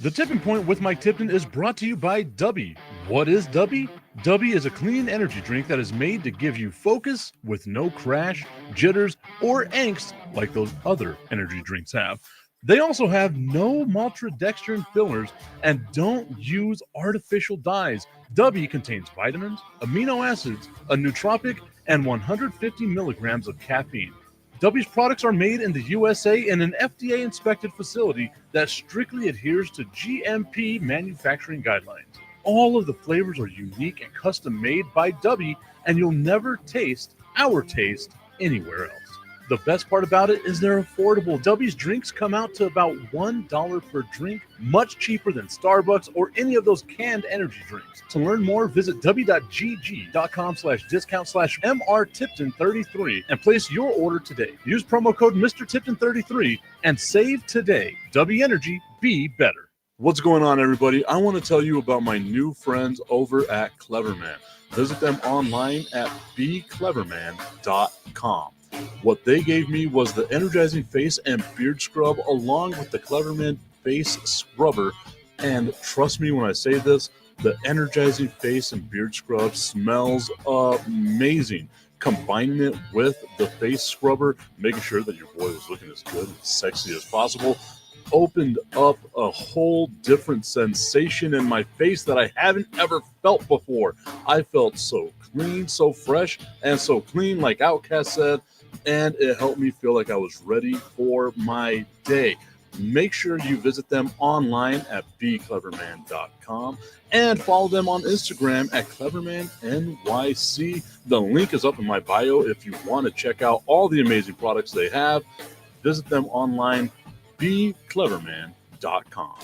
The Tipping Point with Mike Tipton is brought to you by Dubby. What is Dubby? Dubby is a clean energy drink that is made to give you focus with no crash, jitters, or angst like those other energy drinks have. They also have no maltodextrin fillers and don't use artificial dyes. Dubby contains vitamins, amino acids, a nootropic, and 150 milligrams of caffeine. W's products are made in the USA in an FDA-inspected facility that strictly adheres to GMP manufacturing guidelines. All of the flavors are unique and custom-made by W, and you'll never taste our taste anywhere else. The best part about it is they're affordable. W's drinks come out to about $1 per drink, much cheaper than Starbucks or any of those canned energy drinks. To learn more, visit w.gg.com/MRTipton33 and place your order today. Use promo code MrTipton33 and save today. W Energy, be better. What's going on, everybody? I want to tell you about my new friends over at Cleverman. Visit them online at becleverman.com. What they gave me was the energizing face and beard scrub along with the Cleverman face scrubber. And trust me when I say this, the energizing face and beard scrub smells amazing. Combining it with the face scrubber, making sure that your boy was looking as good and sexy as possible, opened up a whole different sensation in my face that I haven't ever felt before. I felt so clean, so fresh, and so clean, like Outcast said, and it helped me feel like I was ready for my day. Make sure you visit them online at becleverman.com and follow them on Instagram at clevermannyc. The link is up in my bio if you want to check out all the amazing products they have. Visit them online, becleverman.com.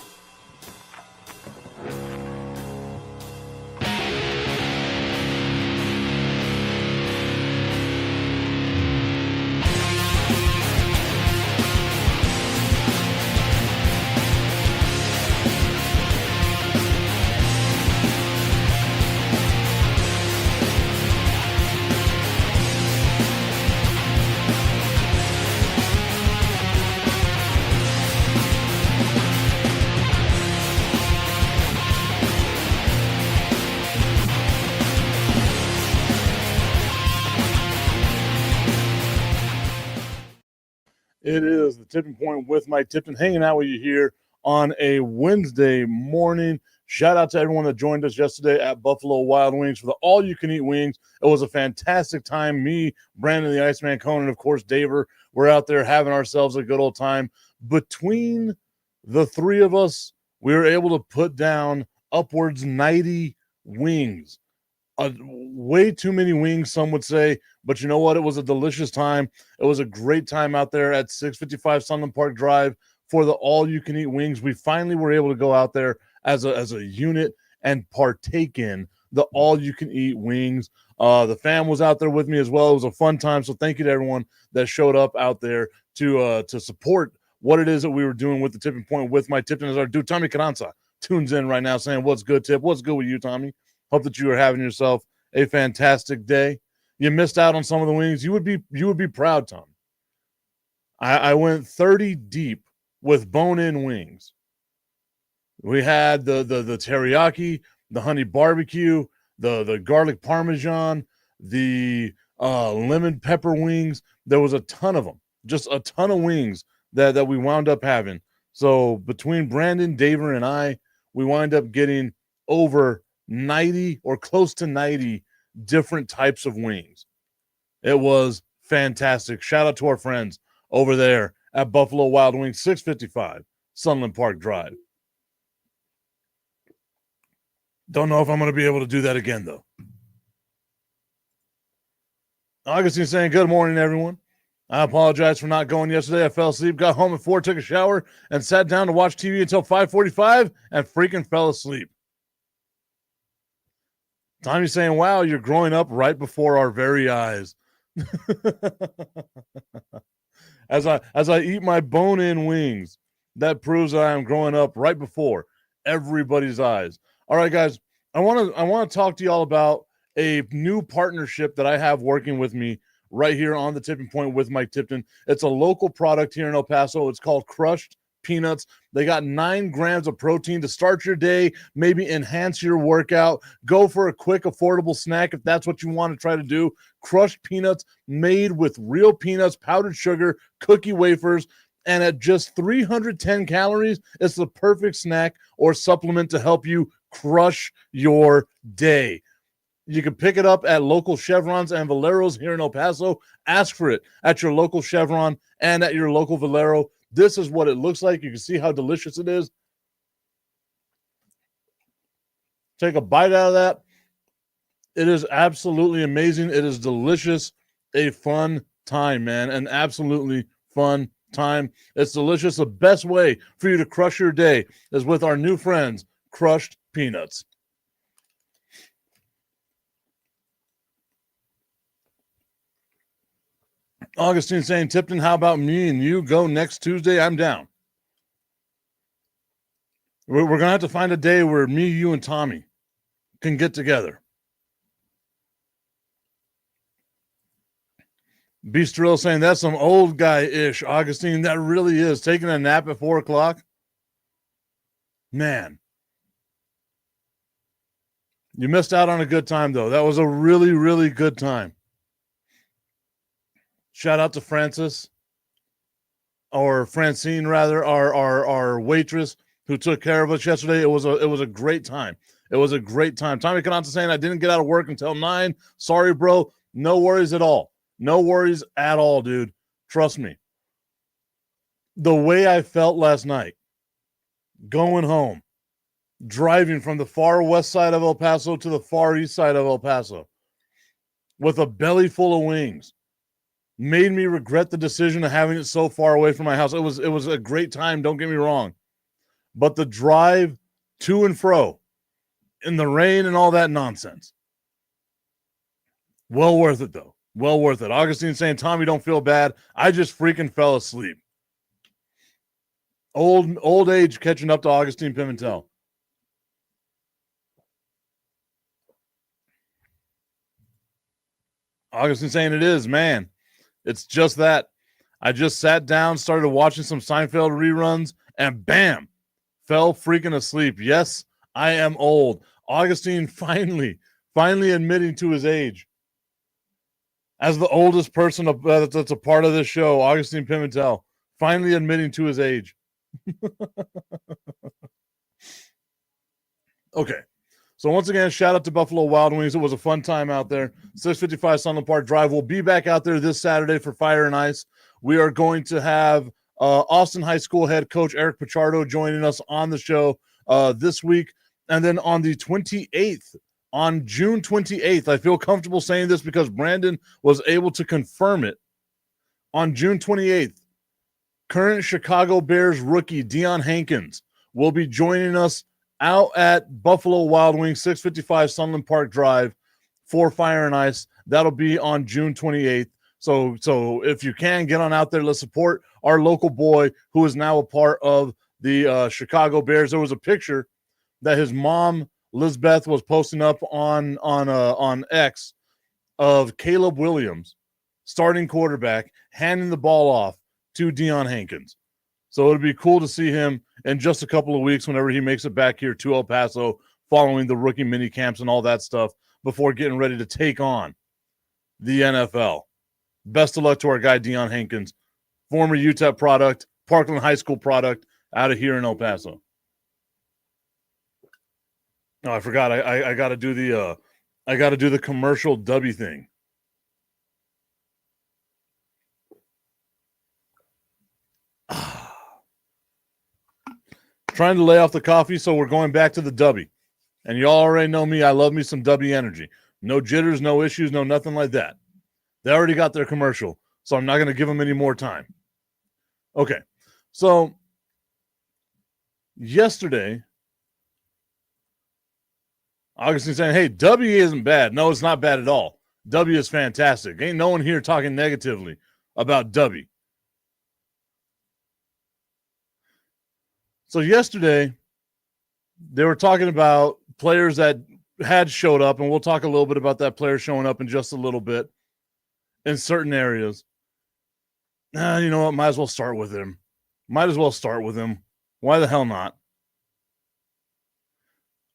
It is the Tipping Point with Mike Tipton, hanging out with you here on a Wednesday morning. Shout out to everyone that joined us yesterday at Buffalo Wild Wings for the all-you-can-eat wings. It was a fantastic time. Me, Brandon the Iceman Conan, of course, Daver, we're out there having ourselves a good old time. Between the three of us, we were able to put down upwards 90 wings. Way too many wings, some would say, but you know what? It was a delicious time. It was a great time out there at 655 Sunland Park Drive for the all-you-can-eat wings. We finally were able to go out there as a unit and partake in the all-you-can-eat wings. The fam was out there with me as well. It was a fun time, so thank you to everyone that showed up out there to support what it is that we were doing with the Tipping Point with my Tipton. As our dude Tommy Carranza tunes in right now saying, "What's good, Tip? What's good with you, Tommy? Hope that you are having yourself a fantastic day." You missed out on some of the wings. You would be proud, Tom. I went 30 deep with bone-in wings. We had the teriyaki, the honey barbecue, the garlic parmesan, the lemon pepper wings. There was a ton of them, just a ton of wings that we wound up having. So between Brandon, Daver, and I, we wind up getting over 90 or close to 90 different types of wings. It was fantastic. Shout out to our friends over there at Buffalo Wild Wings, 655 Sunland Park Drive. Don't know if I'm going to be able to do that again, though. Augustine saying, "Good morning, everyone. I apologize for not going yesterday. I fell asleep, got home at 4, took a shower, and sat down to watch TV until 5:45 and freaking fell asleep." Tommy's saying, "Wow, you're growing up right before our very eyes." As I eat my bone-in wings, that proves that I am growing up right before everybody's eyes. All right, guys, I want to talk to you all about a new partnership that I have working with me right here on the Tipping Point with Mike Tipton. It's a local product here in El Paso. It's called crushed peanuts. They got 9 grams of protein to start your day, maybe enhance your workout. Go for a quick, affordable snack if that's what you want to try to do. Crushed peanuts made with real peanuts, powdered sugar, cookie wafers, and at just 310 calories, it's the perfect snack or supplement to help you crush your day. You can pick it up at local Chevrons and Valeros here in El Paso. Ask for it at your local Chevron and at your local Valero. This is what it looks like. You can see how delicious it is. Take a bite out of that. It is absolutely amazing. It is delicious. A fun time, man. An absolutely fun time. It's delicious. The best way for you to crush your day is with our new friends, Crushed Peanuts. Augustine saying, Tipton, how about me and you go next Tuesday? I'm down. We're going to have to find a day where me, you, and Tommy can get together. Beast Drill saying, that's some old guy-ish, Augustine. That really is. Taking a nap at 4 o'clock? Man. You missed out on a good time, though. That was a really, really good time. Shout out to Francis, or Francine rather, our waitress who took care of us yesterday. It was a great time. It was a great time. Tommy Cananta saying I didn't get out of work until 9. Sorry, bro. No worries at all. No worries at all, dude. Trust me. The way I felt last night, going home, driving from the far west side of El Paso to the far east side of El Paso, with a belly full of wings, made me regret the decision of having it so far away from my house. It was a great time, don't get me wrong. But the drive to and fro in the rain and all that nonsense, well worth it, though. Well worth it. Augustine saying, Tommy, don't feel bad. I just freaking fell asleep. Old age catching up to Augustine Pimentel. Augustine saying it is, man. It's just that. I just sat down, started watching some Seinfeld reruns, and bam, fell freaking asleep. Yes, I am old. Augustine finally admitting to his age. As the oldest person that's a part of this show, Augustine Pimentel, finally admitting to his age. Okay. So once again, shout out to Buffalo Wild Wings. It was a fun time out there. 655 Sunland Park Drive. We'll be back out there this Saturday for Fire and Ice. We are going to have Austin High School head coach Eric Pichardo joining us on the show this week. And then on the 28th, on June 28th, I feel comfortable saying this because Brandon was able to confirm it. On June 28th, current Chicago Bears rookie Deion Hankins will be joining us out at Buffalo Wild Wings, 655 Sunland Park Drive for Fire and Ice. That'll be on June 28th. So if you can, get on out there. Let's support our local boy who is now a part of the Chicago Bears. There was a picture that his mom, Lizbeth, was posting up on X of Caleb Williams, starting quarterback, handing the ball off to Deion Hankins. So it'll be cool to see him in just a couple of weeks whenever he makes it back here to El Paso following the rookie mini camps and all that stuff before getting ready to take on the NFL. Best of luck to our guy, Deion Hankins, former UTEP product, Parkland High School product out of here in El Paso. Oh, I forgot. I got to do the commercial W thing. Trying to lay off the coffee, so we're going back to the W. And you all already know me. I love me some W energy. No jitters, no issues, no nothing like that. They already got their commercial, so I'm not going to give them any more time. Okay, so yesterday, Augustine saying, hey, W isn't bad. No, it's not bad at all. W is fantastic. Ain't no one here talking negatively about W. So yesterday, they were talking about players that had showed up, and we'll talk a little bit about that player showing up in just a little bit in certain areas. You know what? Might as well start with him. Might as well start with him. Why the hell not?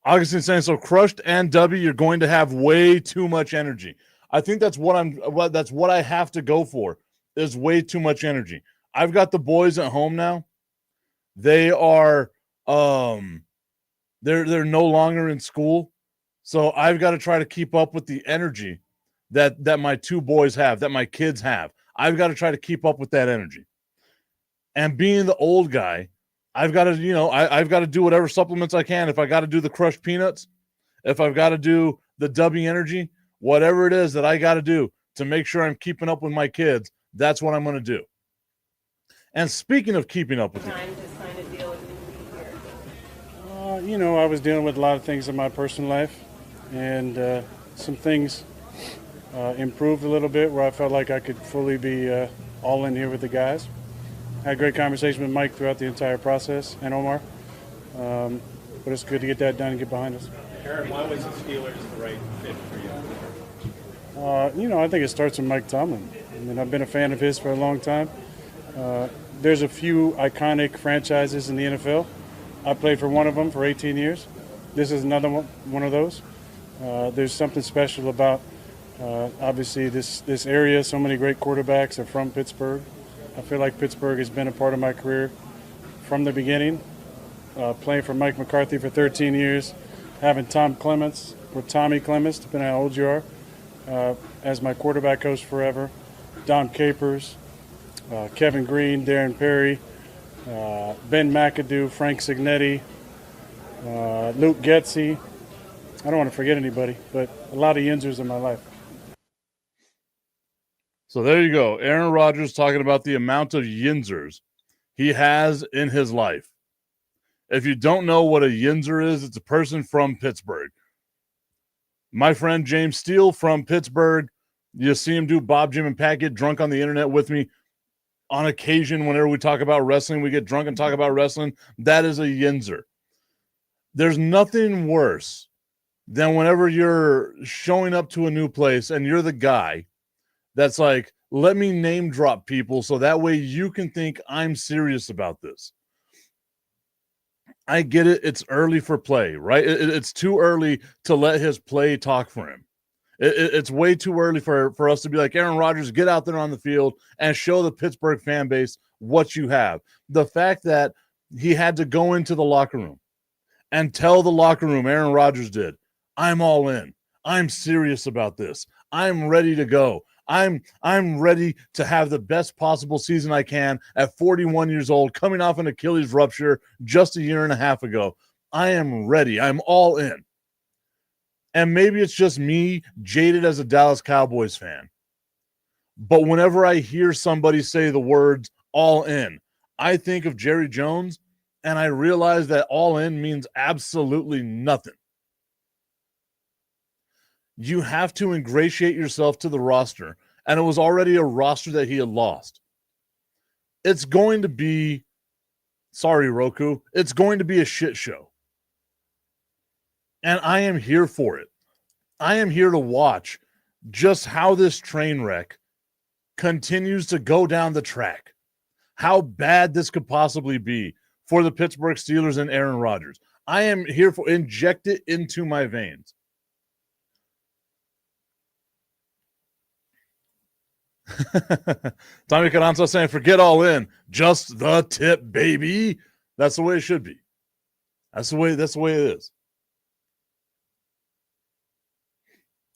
Augustine saying, so crushed and W, you're going to have way too much energy. I think that's what I have to go for, is way too much energy. I've got the boys at home now. They are they're no longer in school. So I've got to try to keep up with the energy that my two boys have, that my kids have. I've got to try to keep up with that energy. And being the old guy, I've got to, I've got to do whatever supplements I can. If I got to do the crushed peanuts, if I've got to do the W energy, whatever it is that I got to do to make sure I'm keeping up with my kids, that's what I'm going to do. And speaking of keeping up with you, I was dealing with a lot of things in my personal life, and some things improved a little bit where I felt like I could fully be all in here with the guys. I had a great conversation with Mike throughout the entire process, and Omar. But it's good to get that done and get behind us. Aaron, why was the Steelers the right fit for you? I think it starts with Mike Tomlin. I mean, I've been a fan of his for a long time. There's a few iconic franchises in the NFL. I played for one of them for 18 years. This is another one of those. There's something special about, obviously, this area. So many great quarterbacks are from Pittsburgh. I feel like Pittsburgh has been a part of my career from the beginning. Playing for Mike McCarthy for 13 years, having Tom Clements or Tommy Clements, depending on how old you are, as my quarterback coach forever. Don Capers, Kevin Green, Darren Perry, Ben McAdoo, Frank Signetti, Luke Getsy. I don't want to forget anybody, but a lot of Yinzers in my life. So there you go. Aaron Rodgers talking about the amount of Yinzers he has in his life. If you don't know what a Yinzer is, it's a person from Pittsburgh. My friend James Steele from Pittsburgh, you see him do Bob, Jim, and Pat get drunk on the internet with me on occasion. Whenever we talk about wrestling, we get drunk and talk about wrestling. That is a Yinzer. There's nothing worse than whenever you're showing up to a new place and you're the guy that's like, let me name drop people so that way you can think I'm serious about this. I get it. It's early for play, right? It's too early to let his play talk for him. It's way too early for us to be like, Aaron Rodgers, get out there on the field and show the Pittsburgh fan base what you have. The fact that he had to go into the locker room and tell the locker room, Aaron Rodgers did, I'm all in. I'm serious about this. I'm ready to go. I'm ready to have the best possible season I can at 41 years old, coming off an Achilles rupture just a year and a half ago. I am ready. I'm all in. And maybe it's just me, jaded as a Dallas Cowboys fan. But whenever I hear somebody say the words all in, I think of Jerry Jones, and I realize that all in means absolutely nothing. You have to ingratiate yourself to the roster, and it was already a roster that he had lost. It's going to be, sorry, Roku, it's going to be a shit show. And I am here for it. I am here to watch just how this train wreck continues to go down the track. How bad this could possibly be for the Pittsburgh Steelers and Aaron Rodgers. I am here for inject it into my veins. Tommy Carranza saying, forget all in, just the tip, baby. That's the way it should be. That's the way it is.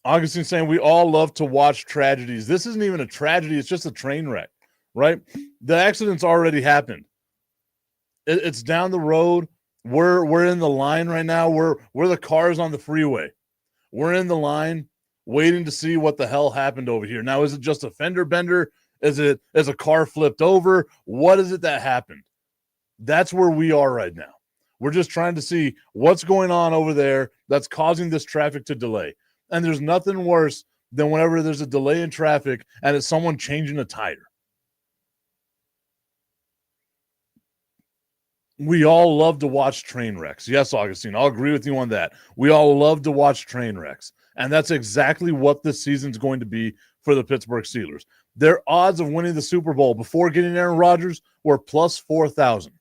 Augustine saying, we all love to watch tragedies. This isn't even a tragedy. It's just a train wreck, right? The accident's already happened. It's down the road. We're in the line right now. We're the cars on the freeway. We're in the line waiting to see what the hell happened over here. Now, is it just a fender bender? Is a car flipped over? What is it that happened? That's where we are right now. We're just trying to see what's going on over there that's causing this traffic to delay. And there's nothing worse than whenever there's a delay in traffic and it's someone changing a tire. We all love to watch train wrecks. Yes, Augustine, I'll agree with you on that. We all love to watch train wrecks. And that's exactly what this season's going to be for the Pittsburgh Steelers. Their odds of winning the Super Bowl before getting Aaron Rodgers were plus 4,000.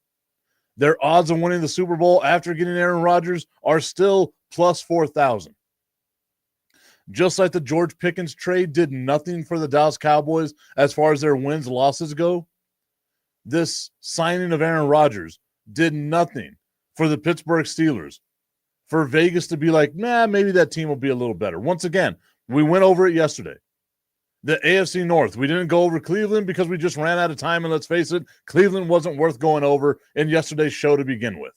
Their odds of winning the Super Bowl after getting Aaron Rodgers are still plus 4,000. Just like the George Pickens trade did nothing for the Dallas Cowboys as far as their wins, losses go, this signing of Aaron Rodgers did nothing for the Pittsburgh Steelers. For Vegas to be like, nah, maybe that team will be a little better. Once again, we went over it yesterday. The AFC North, we didn't go over Cleveland because we just ran out of time, and let's face it, Cleveland wasn't worth going over in yesterday's show to begin with.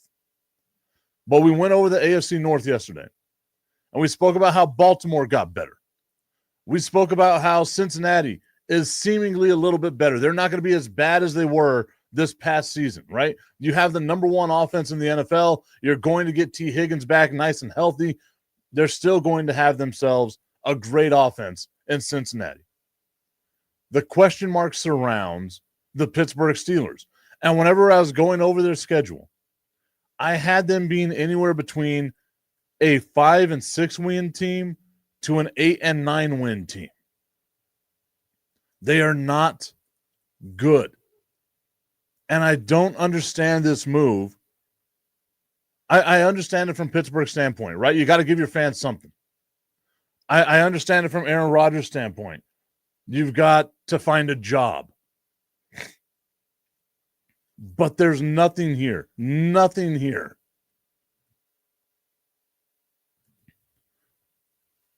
But we went over the AFC North yesterday, and we spoke about how Baltimore got better. We spoke about how Cincinnati is seemingly a little bit better. They're not going to be as bad as they were this past season, right? You have the number one offense in the NFL. You're going to get T. Higgins back nice and healthy. They're still going to have themselves a great offense in Cincinnati. The question mark surrounds the Pittsburgh Steelers. And whenever I was going over their schedule, I had them being anywhere between a 5-6 win team to an 8-9 win team. They are not good. And I don't understand this move. I understand it from Pittsburgh's standpoint, right? You got to give your fans something. I understand it from Aaron Rodgers' standpoint. You've got to find a job. But there's nothing here. Nothing here.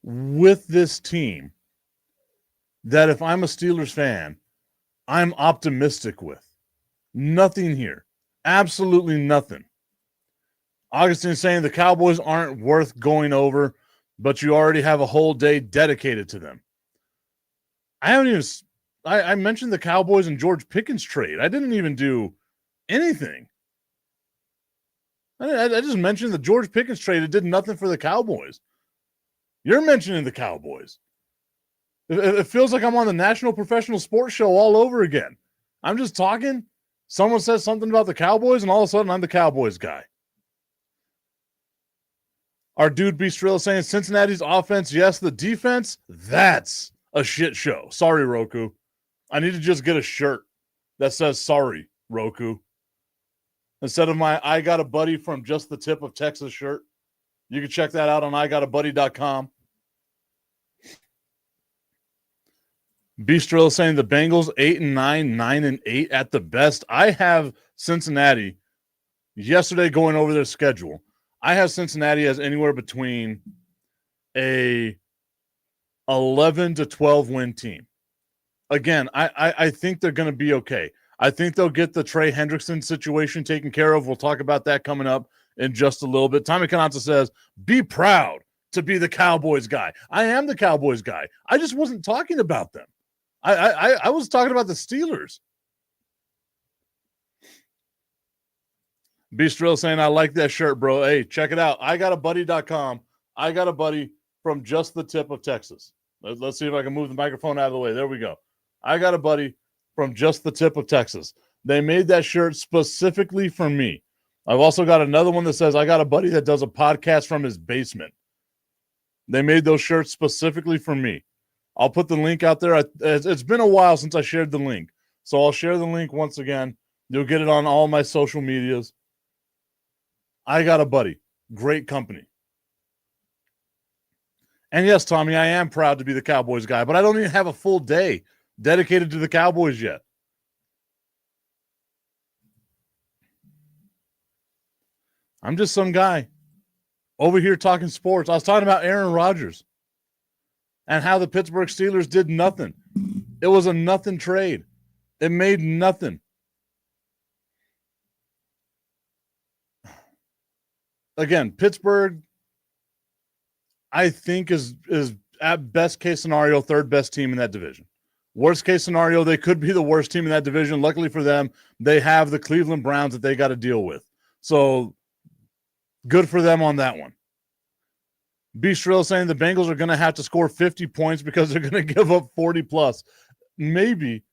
With this team that if I'm a Steelers fan, I'm optimistic with. Nothing here. Absolutely nothing. Augustine saying the Cowboys aren't worth going over, but you already have a whole day dedicated to them. I mentioned the Cowboys and George Pickens trade. I didn't even do anything. I just mentioned the George Pickens trade. It did nothing for the Cowboys. You're mentioning the Cowboys. It feels like I'm on the National Professional Sports Show all over again. I'm just talking. Someone says something about the Cowboys, and all of a sudden I'm the Cowboys guy. Our dude Bistrilla saying Cincinnati's offense, yes. The defense, that's a shit show. Sorry, Roku. I need to just get a shirt that says sorry, Roku. Instead of my I got a buddy from just the tip of Texas shirt. You can check that out on igotabuddy.com. Bistro saying the Bengals 8-9, 9-8 at the best. I have Cincinnati yesterday going over their schedule. I have Cincinnati as anywhere between a 11 to 12 win team. Again, I think they're going to be okay. I think they'll get the Trey Hendrickson situation taken care of. We'll talk about that coming up in just a little bit. Tommy Canazza says, be proud to be the Cowboys guy. I am the Cowboys guy. I just wasn't talking about them. I was talking about the Steelers. Bistrell saying, I like that shirt, bro. Hey, check it out. igotabuddy.com. I got a buddy from just the tip of Texas. Let's see if I can move the microphone out of the way. There we go. I got a buddy from just the tip of Texas. They made that shirt specifically for me. I've also got another one that says, I got a buddy that does a podcast from his basement. They made those shirts specifically for me. I'll put the link out there. It's been a while since I shared the link. So I'll share the link once again. You'll get it on all my social medias. I got a buddy. Great company. And yes, Tommy, I am proud to be the Cowboys guy, but I don't even have a full day dedicated to the Cowboys yet. I'm just some guy over here talking sports. I was talking about Aaron Rodgers and how the Pittsburgh Steelers did nothing. It was a nothing trade. It made nothing. Again, Pittsburgh, I think is at best case scenario, third best team in that division. Worst case scenario, they could be the worst team in that division. Luckily for them, they have the Cleveland Browns that they got to deal with. So good for them on that one. Bistrell saying the Bengals are going to have to score 50 points because they're going to give up 40 plus. Maybe,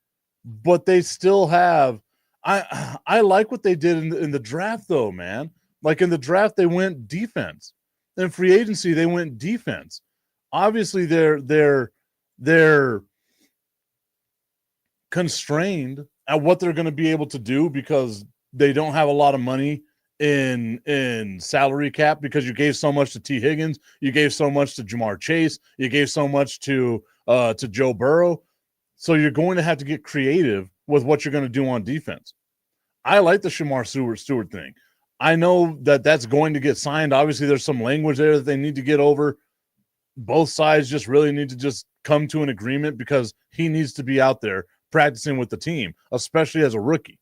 but they still have. I like what they did in the draft, though, man. Like in the draft, they went defense. In free agency, they went defense. Obviously, they're constrained at what they're going to be able to do because they don't have a lot of money in salary cap, because you gave so much to T. Higgins, you gave so much to Jamar Chase, you gave so much to Joe Burrow. So you're going to have to get creative with what you're going to do on defense. I like the Shamar Stewart thing. I know that that's going to get signed. Obviously, there's some language there that they need to get over. Both sides just really need to just come to an agreement, because he needs to be out there practicing with the team, especially as a rookie.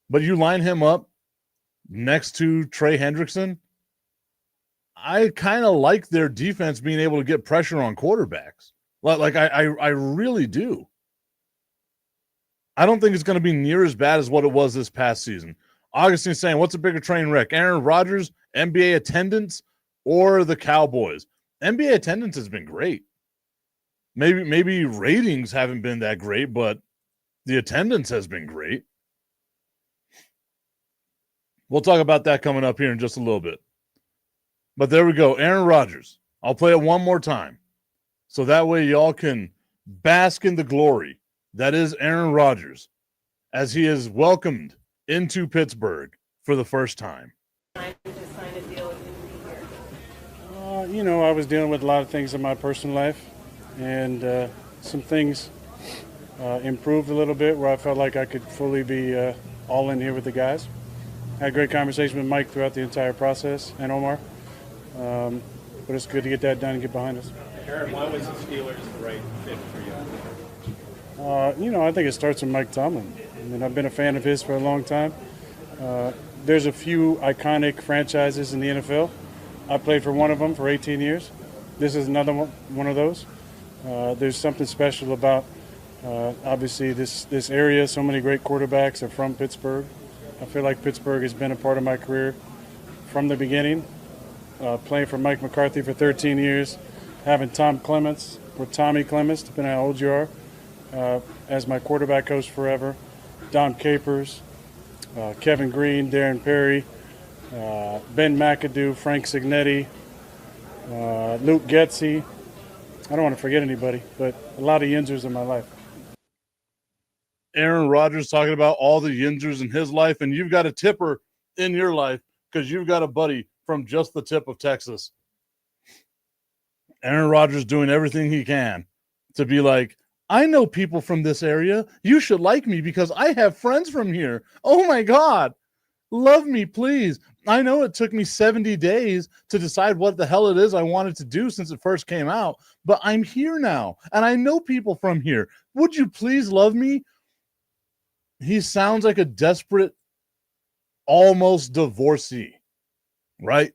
But you line him up next to Trey Hendrickson, I kind of like their defense being able to get pressure on quarterbacks. Like I really do. I don't think it's going to be near as bad as what it was this past season. Augustine's saying, what's a bigger train wreck? Aaron Rodgers, NBA attendance, or the Cowboys? NBA attendance has been great. Maybe ratings haven't been that great, but the attendance has been great. We'll talk about that coming up here in just a little bit. But there we go. Aaron Rodgers. I'll play it one more time, so that way y'all can bask in the glory that is Aaron Rodgers as he is welcomed into Pittsburgh for the first time. I was dealing with a lot of things in my personal life, and some things improved a little bit where I felt like I could fully be all in here with the guys. I had a great conversation with Mike throughout the entire process, and Omar. But it's good to get that done and get behind us. Aaron, why was the Steelers the right fit for you? I think it starts with Mike Tomlin. I mean, I've been a fan of his for a long time. There's a few iconic franchises in the NFL. I played for one of them for 18 years. This is another one of those. There's something special about, obviously, this area. So many great quarterbacks are from Pittsburgh. I feel like Pittsburgh has been a part of my career from the beginning. Playing for Mike McCarthy for 13 years, having Tom Clements or Tommy Clements, depending on how old you are, as my quarterback coach forever. Don Capers, Kevin Green, Darren Perry, Ben McAdoo, Frank Signetti, Luke Getsy. I don't want to forget anybody, but a lot of Yinzers in my life. Aaron Rodgers talking about all the Yinzers in his life, and you've got a tipper in your life because you've got a buddy from just the tip of Texas. Aaron Rodgers doing everything he can to be like, I know people from this area. You should like me because I have friends from here. Oh my God. Love me, please. I know it took me 70 days to decide what the hell it is I wanted to do since it first came out, but I'm here now and I know people from here. Would you please love me? He sounds like a desperate, almost divorcee, right?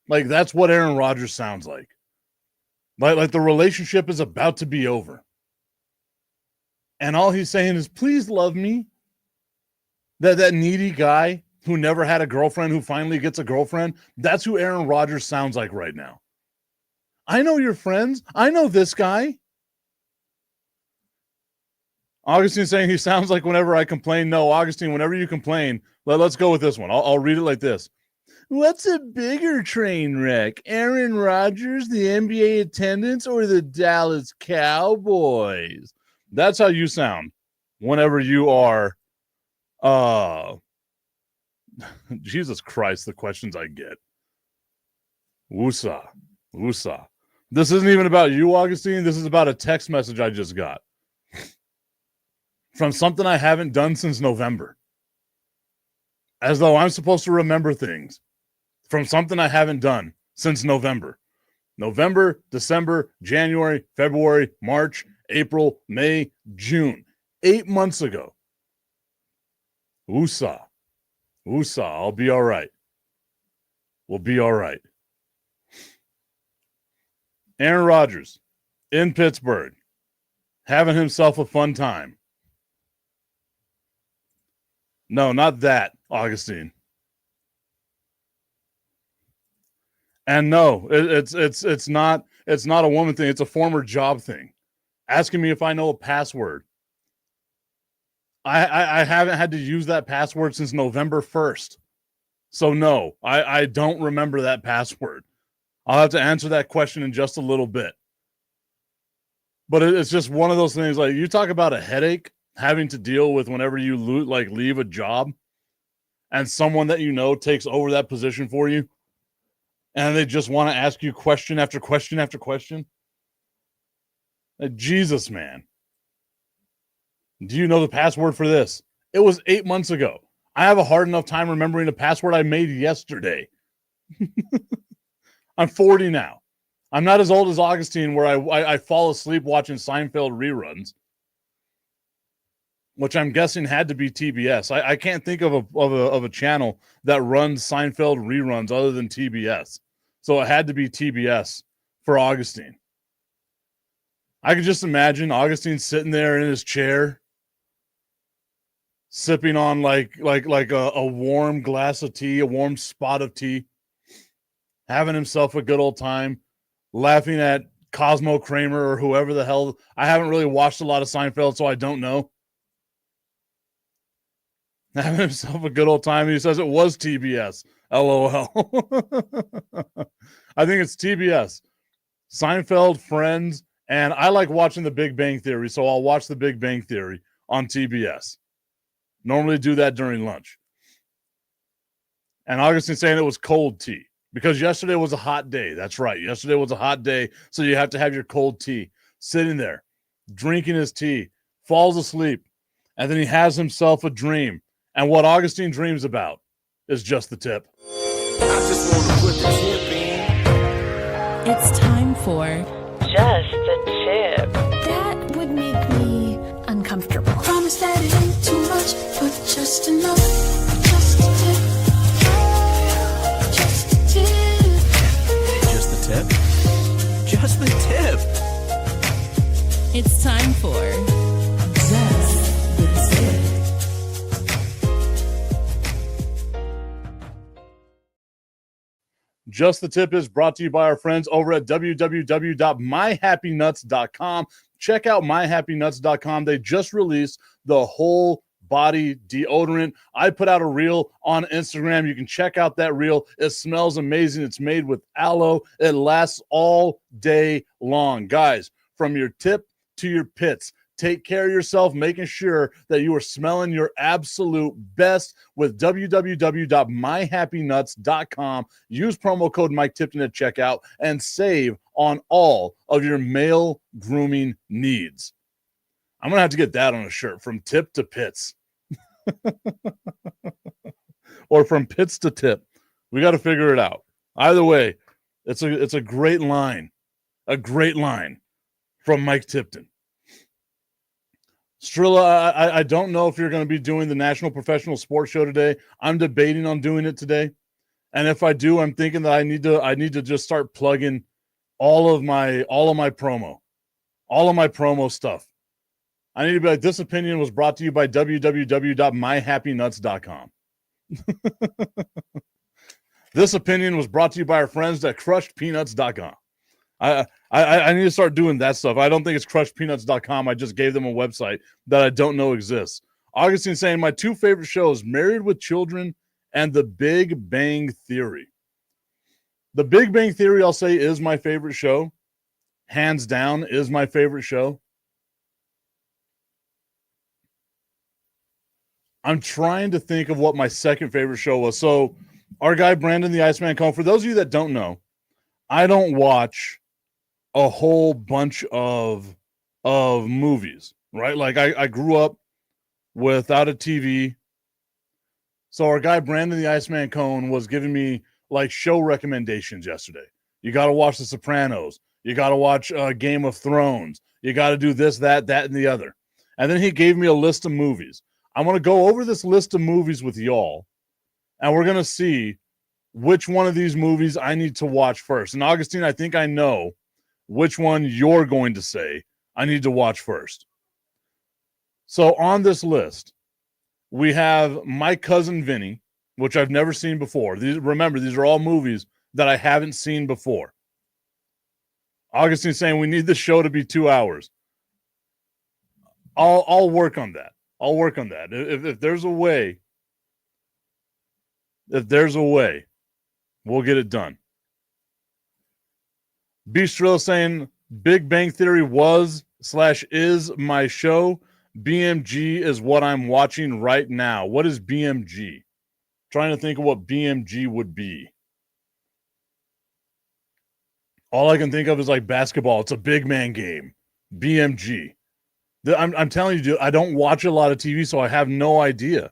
Like that's what Aaron Rodgers sounds like. Like the relationship is about to be over. And all he's saying is, please love me. That needy guy who never had a girlfriend, who finally gets a girlfriend, that's who Aaron Rodgers sounds like right now. I know your friends. I know this guy. Augustine saying he sounds like whenever I complain. No, Augustine, whenever you complain, let's go with this one. I'll read it like this. What's a bigger train wreck? Aaron Rodgers, the NBA attendance, or the Dallas Cowboys? That's how you sound whenever you are Jesus Christ, the questions I get. Woosah. This isn't even about you, Augustine. This is about a text message I just got from something I haven't done since November. As though I'm supposed to remember things from something I haven't done since November. November, December, January, February, March, April, May, June. 8 months ago. Woosah. I'll be all right. We'll be all right. Aaron Rodgers in Pittsburgh, having himself a fun time. No, not that, Augustine. And no, it's not a woman thing. It's a former job thing. Asking me if I know a password. I haven't had to use that password since November 1st. So no, I don't remember that password. I'll have to answer that question in just a little bit. But it's just one of those things. Like, you talk about a headache having to deal with whenever you leave a job and someone that you know takes over that position for you, and they just want to ask you question after question after question. Like, Jesus, man. Do you know the password for this? It was 8 months ago. I have a hard enough time remembering a password I made yesterday. I'm 40 now. I'm not as old as Augustine, where I fall asleep watching Seinfeld reruns, which I'm guessing had to be TBS. I can't think of a channel that runs Seinfeld reruns other than TBS. So it had to be TBS for Augustine. I could just imagine Augustine sitting there in his chair, sipping on like a warm glass of tea, a warm spot of tea, having himself a good old time, laughing at Cosmo Kramer or whoever the hell. I haven't really watched a lot of Seinfeld, so I don't know. Having himself a good old time. He says it was TBS. LOL. I think it's TBS. Seinfeld, Friends, and I like watching The Big Bang Theory, so I'll watch The Big Bang Theory on TBS. Normally do that during lunch. And Augustine saying it was cold tea because yesterday was a hot day. That's right. Yesterday was a hot day, so you have to have your cold tea. Sitting there, drinking his tea, falls asleep, and then he has himself a dream. And what Augustine dreams about is just the tip. I just want to put the tip in. It's time for Just the Tip. That would make me uncomfortable. Promise that it ain't too much, but just enough. Just a tip. Just a tip. Just the tip. Just the tip. It's time for Just the Tip. Just the Tip is brought to you by our friends over at www.myhappynuts.com. Check out myhappynuts.com. They just released the whole body deodorant. I put out a reel on Instagram. You can check out that reel. It smells amazing. It's made with aloe. It lasts all day long. Guys, from your tip to your pits, take care of yourself, making sure that you are smelling your absolute best with www.myhappynuts.com. Use promo code Mike Tipton at checkout and save on all of your male grooming needs. I'm going to have to get that on a shirt, from tip to pits. Or from pits to tip. We got to figure it out. Either way, it's a great line. A great line from Mike Tipton. Strilla, I don't know if you're going to be doing the National Professional Sports Show today. I'm debating on doing it today. And if I do, I'm thinking that I need to just start plugging all of my promo stuff. I need to be like, this opinion was brought to you by www.myhappynuts.com. This opinion was brought to you by our friends at crushedpeanuts.com. I need to start doing that stuff. I don't think it's crushedpeanuts.com. I just gave them a website that I don't know exists. Augustine saying my two favorite shows, Married with Children and The Big Bang Theory. The Big Bang Theory, I'll say, is my favorite show. Hands down is my favorite show. I'm trying to think of what my second favorite show was. So our guy, Brandon the Iceman Cohn, for those of you that don't know, I don't watch a whole bunch of movies, right? Like I grew up without a TV. So our guy, Brandon the Iceman Cohn, was giving me like show recommendations yesterday. You got to watch The Sopranos. You got to watch Game of Thrones. You got to do this, that, and the other. And then he gave me a list of movies. I want to go over this list of movies with y'all, and we're going to see which one of these movies I need to watch first. And Augustine, I think I know which one you're going to say I need to watch first. So on this list, we have My Cousin Vinny, which I've never seen before. Remember, these are all movies that I haven't seen before. Augustine saying we need the show to be 2 hours. I'll work on that. I'll work on that. If there's a way, we'll get it done. Bistro saying Big Bang Theory was / is my show. BMG is what I'm watching right now. What is BMG? Trying to think of what BMG would be. All I can think of is like basketball. It's a big man game. BMG. I'm telling you, dude, I don't watch a lot of TV, so I have no idea.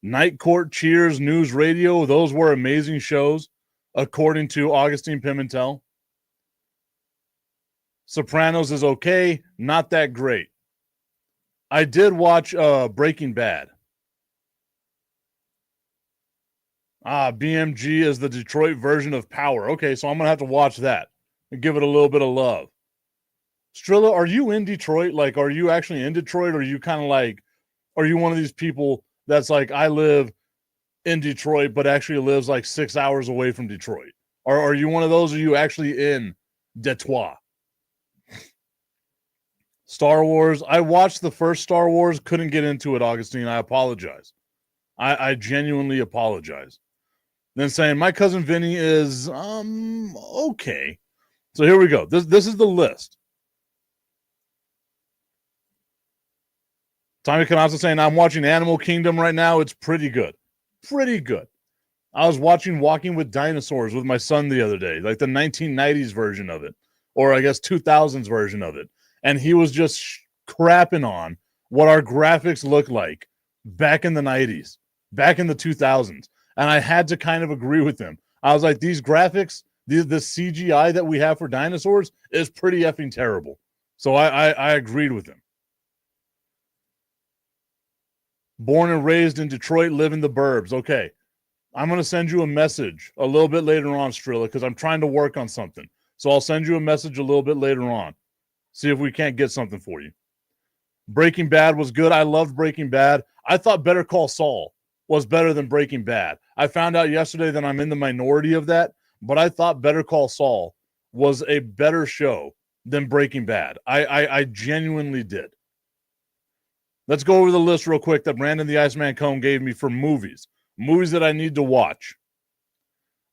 Night Court, Cheers, News Radio, those were amazing shows, according to Augustine Pimentel. Sopranos is okay, not that great. I did watch Breaking Bad. BMG is the Detroit version of Power. Okay, so I'm going to have to watch that and give it a little bit of love. Strilla, are you in Detroit? Like, are you actually in Detroit? Or are you kind of like, are you one of these people that's like, I live in Detroit, but actually lives like 6 hours away from Detroit? Or are you one of those? Or are you actually in Detroit? Star Wars. I watched the first Star Wars, couldn't get into it, Augustine. I apologize. I genuinely apologize. Then saying my cousin Vinny is okay. So here we go. This is the list. Tommy Canassa saying I'm watching Animal Kingdom right now. It's pretty good. Pretty good. I was watching Walking with Dinosaurs with my son the other day, like the 1990s version of it, or I guess 2000s version of it. And he was just crapping on what our graphics looked like back in the 90s, back in the 2000s. And I had to kind of agree with him. I was like, these graphics, the CGI that we have for dinosaurs is pretty effing terrible. So I agreed with him. Born and raised in Detroit, live in the burbs. Okay. I'm going to send you a message a little bit later on, Strilla, because I'm trying to work on something. So I'll send you a message a little bit later on. See if we can't get something for you. Breaking Bad was good. I loved Breaking Bad. I thought Better Call Saul was better than Breaking Bad. I found out yesterday that I'm in the minority of that, but I thought Better Call Saul was a better show than Breaking Bad. I genuinely did. Let's go over the list real quick that Brandon the Iceman Cone gave me for movies. Movies that I need to watch.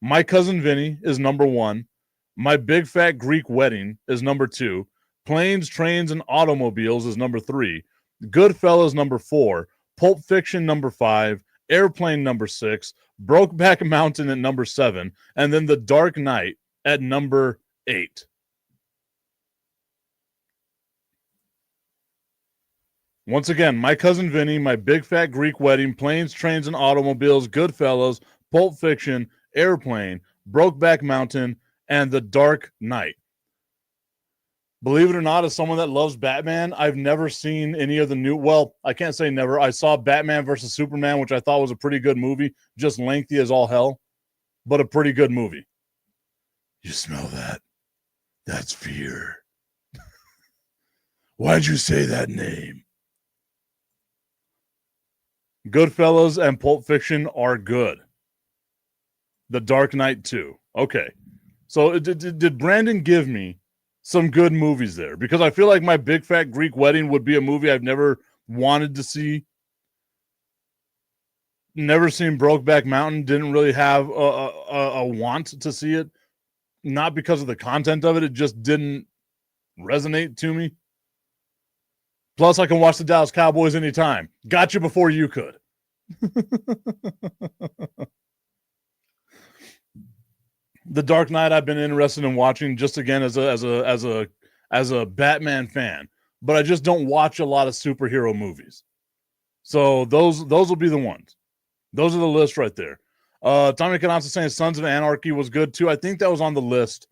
My Cousin Vinny is number 1. My Big Fat Greek Wedding is number 2. Planes, Trains, and Automobiles is number 3. Goodfellas number 4. Pulp Fiction number 5. Airplane number 6. Brokeback Mountain at number 7. And then The Dark Knight at number 8. Once again, My Cousin Vinny, My Big Fat Greek Wedding, Planes, Trains, and Automobiles, Goodfellas, Pulp Fiction, Airplane, Brokeback Mountain, and The Dark Knight. Believe it or not, as someone that loves Batman, I've never seen any of the new, well, I can't say never. I saw Batman versus Superman, which I thought was a pretty good movie, just lengthy as all hell, but a pretty good movie. You smell that? That's fear. Why'd you say that name? Goodfellas and Pulp Fiction are good. The Dark Knight too. Okay. So did Brandon give me some good movies there? Because I feel like My Big Fat Greek Wedding would be a movie I've never wanted to see. Never seen Brokeback Mountain. Didn't really have a want to see it. Not because of the content of it. It just didn't resonate to me. Plus, I can watch the Dallas Cowboys anytime. Got you before you could. The Dark Knight I've been interested in watching just again as a Batman fan, but I just don't watch a lot of superhero movies. So those will be the ones. Those are the list right there. Tommy Canassa saying Sons of Anarchy was good too. I think that was on the list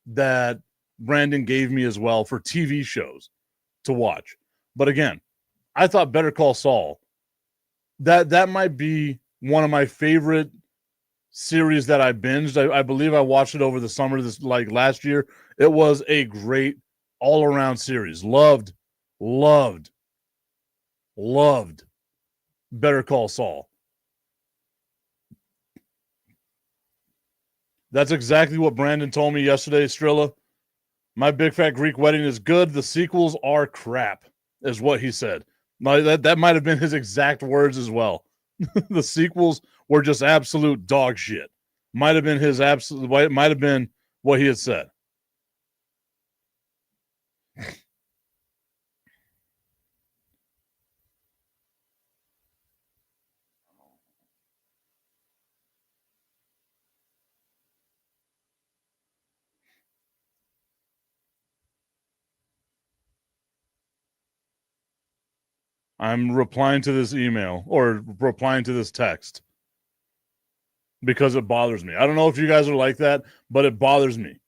that Brandon gave me as well for TV shows to watch. But again, I thought Better Call Saul, that might be one of my favorite series that I binged. I believe I watched it over the summer, this like last year. It was a great all-around series. Loved Better Call Saul. That's exactly what Brandon told me yesterday, Strilla. My Big Fat Greek Wedding is good. The sequels are crap, is what he said. That might have been his exact words as well. The sequels were just absolute dog shit. Might have been what he had said. I'm replying to this email or replying to this text because it bothers me. I don't know if you guys are like that, but it bothers me.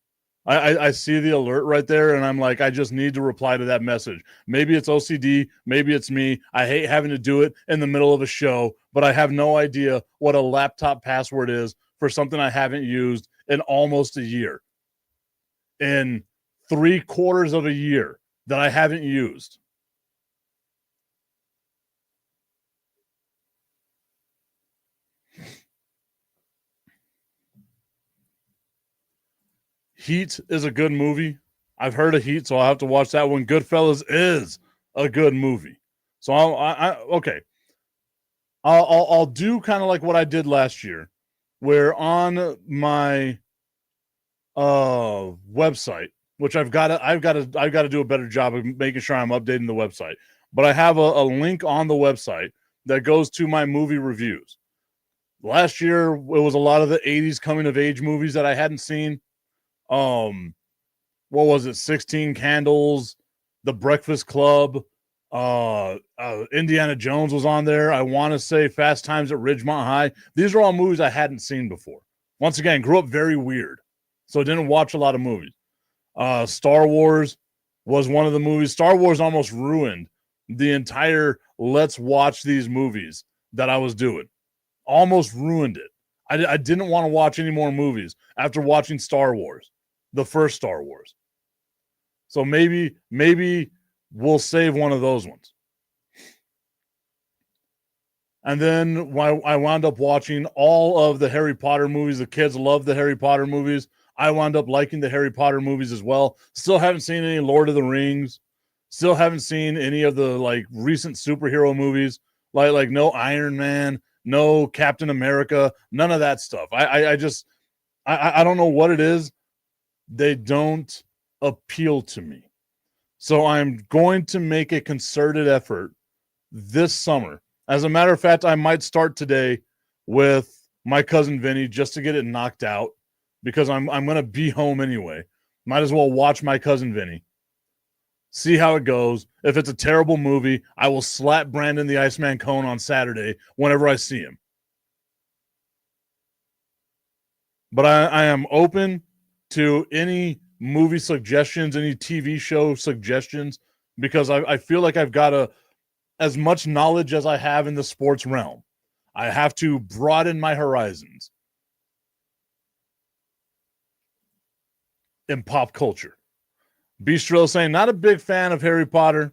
I see the alert right there, and I'm like, I just need to reply to that message. Maybe it's OCD. Maybe it's me. I hate having to do it in the middle of a show, but I have no idea what a laptop password is for something I haven't used in almost a year. In 3/4 of a year that I haven't used. Heat is a good movie. I've heard of Heat, so I'll have to watch that one. Goodfellas is a good movie. So okay. I'll do kind of like what I did last year, where on my website, which I've got to do a better job of making sure I'm updating the website. But I have a link on the website that goes to my movie reviews. Last year, it was a lot of the 80s coming of age movies that I hadn't seen. What was it? 16 Candles, The Breakfast Club, Indiana Jones was on there. I want to say Fast Times at Ridgemont High. These are all movies I hadn't seen before. Once again, grew up very weird, so I didn't watch a lot of movies. Star Wars was one of the movies. Star Wars almost ruined the entire let's watch these movies that I was doing. Almost ruined it. I didn't want to watch any more movies after watching Star Wars, the first Star Wars. So maybe we'll save one of those ones. And then I wound up watching all of the Harry Potter movies. The kids love the Harry Potter movies. I wound up liking the Harry Potter movies as well. Still haven't seen any Lord of the Rings. Still haven't seen any of the like recent superhero movies. Like no Iron Man, no Captain America, none of that stuff. I don't know what it is. They don't appeal to me. So I'm going to make a concerted effort this summer. As a matter of fact, I might start today with My Cousin Vinny just to get it knocked out because I'm going to be home anyway. Might as well watch My Cousin Vinny. See how it goes. If it's a terrible movie, I will slap Brandon the Iceman Cone on Saturday whenever I see him. But I am open to any movie suggestions, any TV show suggestions, because I feel like I've got as much knowledge as I have in the sports realm. I have to broaden my horizons in pop culture. Bistro saying, not a big fan of Harry Potter,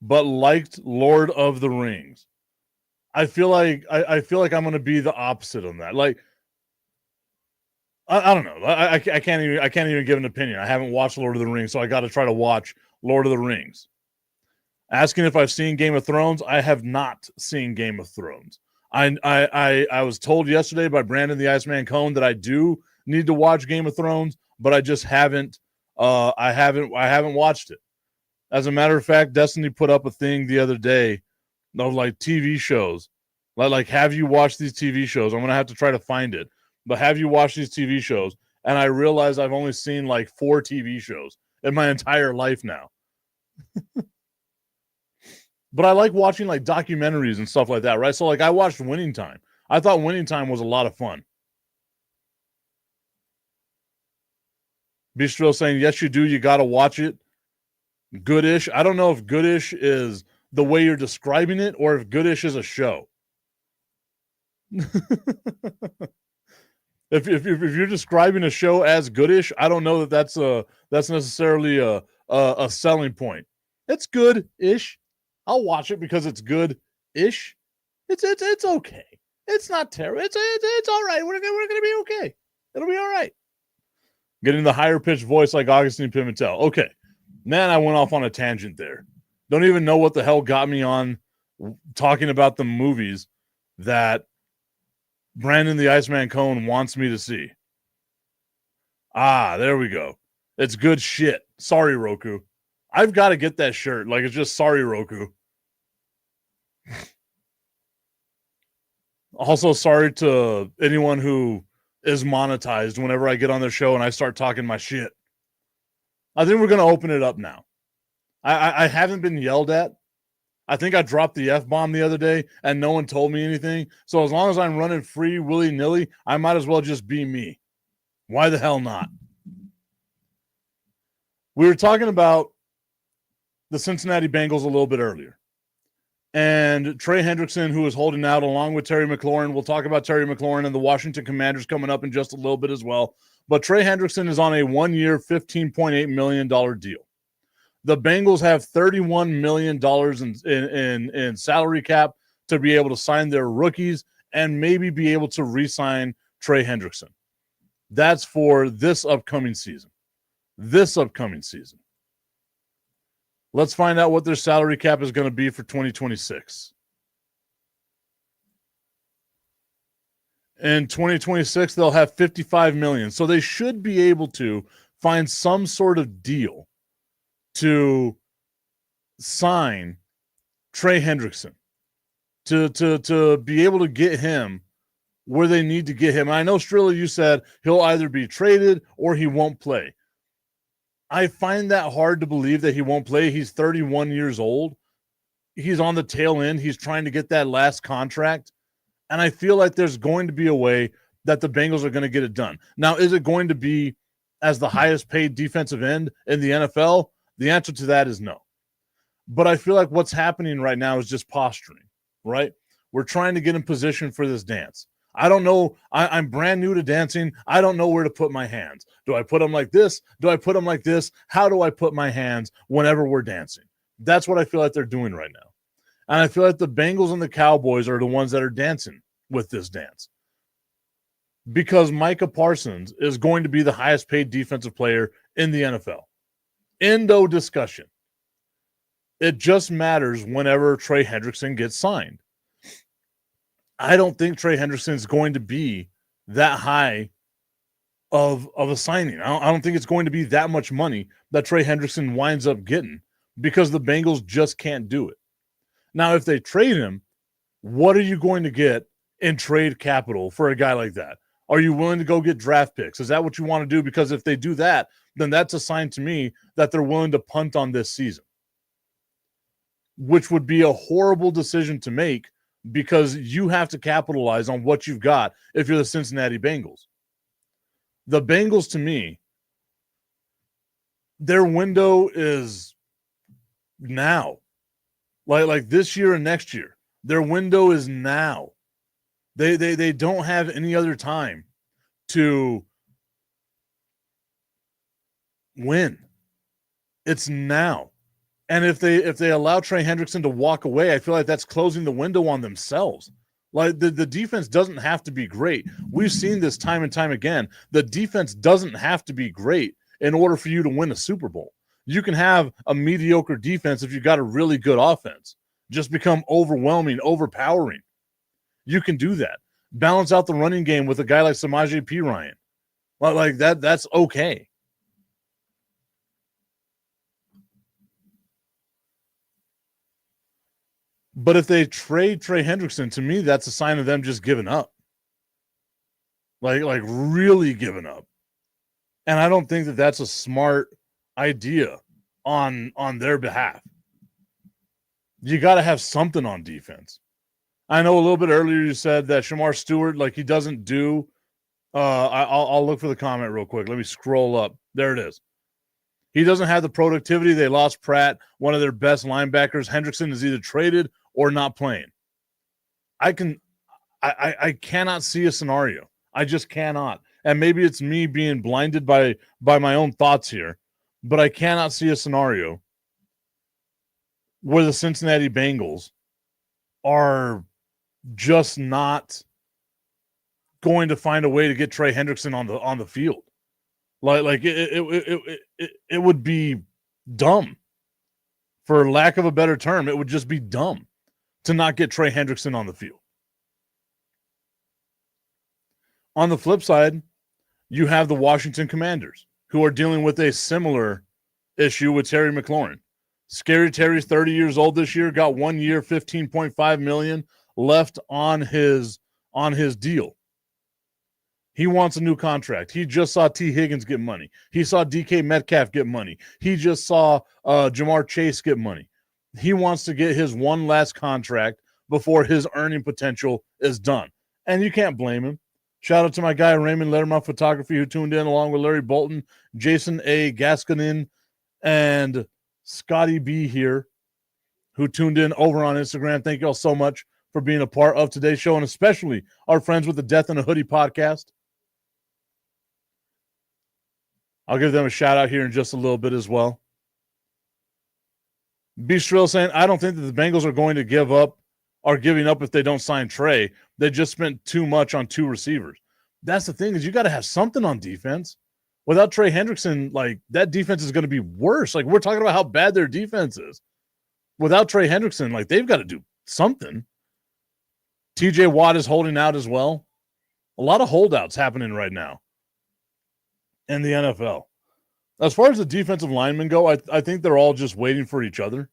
but liked Lord of the Rings. I feel like I'm going to be the opposite on that. Like, I don't know. I can't even give an opinion. I haven't watched Lord of the Rings, so I got to try to watch Lord of the Rings. Asking if I've seen Game of Thrones, I have not seen Game of Thrones. I was told yesterday by Brandon the Iceman Cone that I do need to watch Game of Thrones, but I just haven't. I haven't watched it. As a matter of fact, Destiny put up a thing the other day of like TV shows. Like, have you watched these TV shows? I'm gonna have to try to find it. But have you watched these TV shows? And I realized I've only seen like 4 TV shows in my entire life now. But I like watching like documentaries and stuff like that, right? So like I watched Winning Time. I thought Winning Time was a lot of fun. Bistro saying, yes, you do. You got to watch it. Goodish. I don't know if Goodish is the way you're describing it or if Goodish is a show. If you're describing a show as Goodish, I don't know that that's necessarily a selling point. It's good-ish. I'll watch it because it's good-ish. It's okay. It's not terrible. It's all right. We're gonna be okay. It'll be all right. Getting the higher pitched voice like Augustine Pimentel. Okay. Man, I went off on a tangent there. Don't even know what the hell got me on talking about the movies that Brandon the Iceman Cone wants me to see. Ah, there we go. It's good shit. Sorry, Roku. I've got to get that shirt. Like, it's just sorry, Roku. Also, sorry to anyone who is monetized whenever I get on their show and I start talking my shit. I think we're going to open it up now. I haven't been yelled at. I think I dropped the F-bomb the other day and no one told me anything. So as long as I'm running free willy-nilly, I might as well just be me. Why the hell not? We were talking about the Cincinnati Bengals a little bit earlier. And Trey Hendrickson, who is holding out along with Terry McLaurin. We'll talk about Terry McLaurin and the Washington Commanders coming up in just a little bit as well. But Trey Hendrickson is on a 1-year, $15.8 million deal. The Bengals have $31 million in salary cap to be able to sign their rookies and maybe be able to re-sign Trey Hendrickson. That's for this upcoming season. Let's find out what their salary cap is going to be for 2026. In 2026, they'll have $55 million. So they should be able to find some sort of deal to sign Trey Hendrickson, to be able to get him where they need to get him. And I know, Strilla, you said he'll either be traded or he won't play. I find that hard to believe that he won't play. He's 31 years old. He's on the tail end. He's trying to get that last contract. And I feel like there's going to be a way that the Bengals are going to get it done. Now, is it going to be as the highest paid defensive end in the NFL? The answer to that is no. But I feel like what's happening right now is just posturing, right? We're trying to get in position for this dance. I don't know. I'm brand new to dancing. I don't know where to put my hands. Do I put them like this? Do I put them like this? How do I put my hands whenever we're dancing? That's what I feel like they're doing right now. And I feel like the Bengals and the Cowboys are the ones that are dancing with this dance. Because Micah Parsons is going to be the highest paid defensive player in the NFL. Endo discussion. It just matters whenever Trey Hendrickson gets signed. I don't think Trey Hendrickson is going to be that high of a signing. I don't think it's going to be that much money that Trey Hendrickson winds up getting because the Bengals just can't do it. Now, if they trade him, what are you going to get in trade capital for a guy like that? Are you willing to go get draft picks? Is that what you want to do? Because if they do that, then that's a sign to me that they're willing to punt on this season, which would be a horrible decision to make because you have to capitalize on what you've got if you're the Cincinnati Bengals. The Bengals, to me, their window is now. Like this year and next year. Their window is now. They don't have any other time to win. It's now. And if they allow Trey Hendrickson to walk away, I feel like that's closing the window on themselves. Like the defense doesn't have to be great. We've seen this time and time again. The defense doesn't have to be great in order for you to win a Super Bowl. You can have a mediocre defense if you've got a really good offense. Just become overwhelming, overpowering. You can do that. Balance out the running game with a guy like Samaje Perine. Like that's okay. But if they trade Trey Hendrickson, to me, that's a sign of them just giving up. Like really giving up. And I don't think that that's a smart idea on their behalf. You got to have something on defense. I know a little bit earlier you said that Shamar Stewart, like he doesn't do. I'll look for the comment real quick. Let me scroll up. There it is. He doesn't have the productivity. They lost Pratt, one of their best linebackers. Hendrickson is either traded or not playing. I cannot see a scenario. I just cannot. And maybe it's me being blinded by my own thoughts here, but I cannot see a scenario where the Cincinnati Bengals are just not going to find a way to get Trey Hendrickson on the field. Like it would be dumb, for lack of a better term. It would just be dumb to not get Trey Hendrickson on the field. On the flip side, you have the Washington Commanders, who are dealing with a similar issue with Terry McLaurin. Scary Terry's 30 years old this year, got 1 year, $15.5 million left on his deal. He wants a new contract. He just saw T. Higgins get money. He saw DK Metcalf get money. He just saw Jamar Chase get money. he wants to get his one last contract before his earning potential is done. And you can't blame him. Shout out to my guy, Raymond Letterman Photography, who tuned in along with Larry Bolton, Jason A. Gaskinen, and Scotty B here, who tuned in over on Instagram. Thank you all so much for being a part of today's show, and especially our friends with the Death in a Hoodie podcast. I'll give them a shout out here in just a little bit as well. Beastrill saying, I don't think that the Bengals are going to give up or giving up if they don't sign Trey. They just spent too much on 2 receivers. That's the thing, is you got to have something on defense. Without Trey Hendrickson, like, that defense is going to be worse. Like, we're talking about how bad their defense is. Without Trey Hendrickson, like, they've got to do something. TJ Watt is holding out as well. A lot of holdouts happening right now in the NFL. As far as the defensive linemen go, I think they're all just waiting for each other,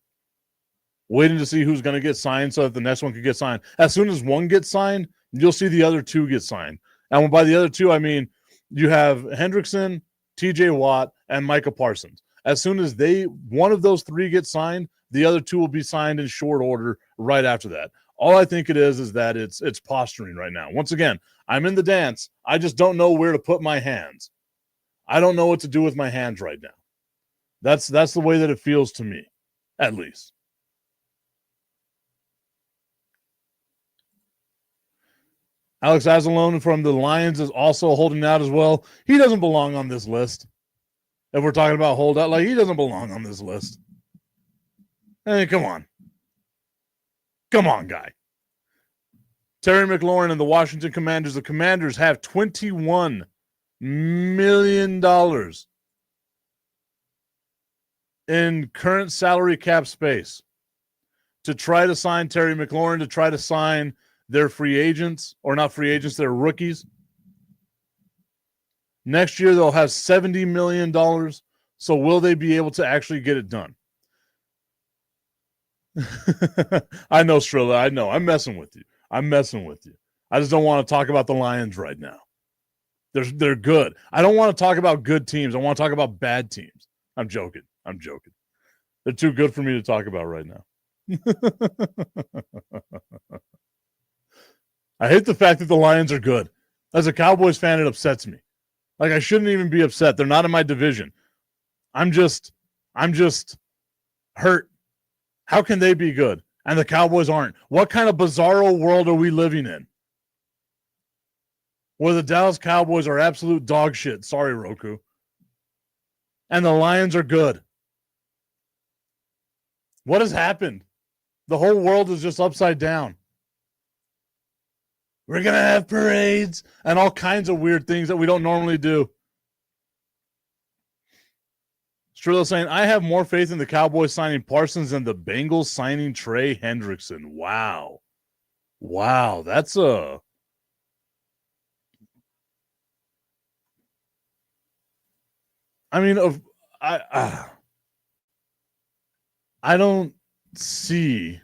waiting to see who's going to get signed so that the next one could get signed. As soon as one gets signed, you'll see the other 2 get signed. And by the other 2, I mean you have Hendrickson, TJ Watt, and Micah Parsons. As soon as one of those 3 get signed, the other 2 will be signed in short order right after that. All I think it is that it's posturing right now. Once again, I'm in the dance. I just don't know where to put my hands. I don't know what to do with my hands right now. That's the way that it feels to me, at least. Alex Azalone from the Lions is also holding out as well. He doesn't belong on this list. If we're talking about holdout, like, he doesn't belong on this list. Hey, come on. Come on, guy. Terry McLaurin and the Washington Commanders. The Commanders have $21 million in current salary cap space to try to sign Terry McLaurin, to try to sign their free agents, or not free agents, they're rookies. Next year, they'll have $70 million. So will they be able to actually get it done? I know, Strilla. I know. I'm messing with you. I just don't want to talk about the Lions right now. They're good. I don't want to talk about good teams. I want to talk about bad teams. I'm joking. They're too good for me to talk about right now. I hate the fact that the Lions are good. As a Cowboys fan, it upsets me. Like, I shouldn't even be upset. They're not in my division. I'm just hurt. How can they be good and the Cowboys aren't? What kind of bizarro world are we living in? Where the Dallas Cowboys are absolute dog shit. Sorry, Roku. And the Lions are good. What has happened? The whole world is just upside down. We're going to have parades and all kinds of weird things that we don't normally do. Strillo saying, I have more faith in the Cowboys signing Parsons than the Bengals signing Trey Hendrickson. Wow. That's a... I mean, I don't see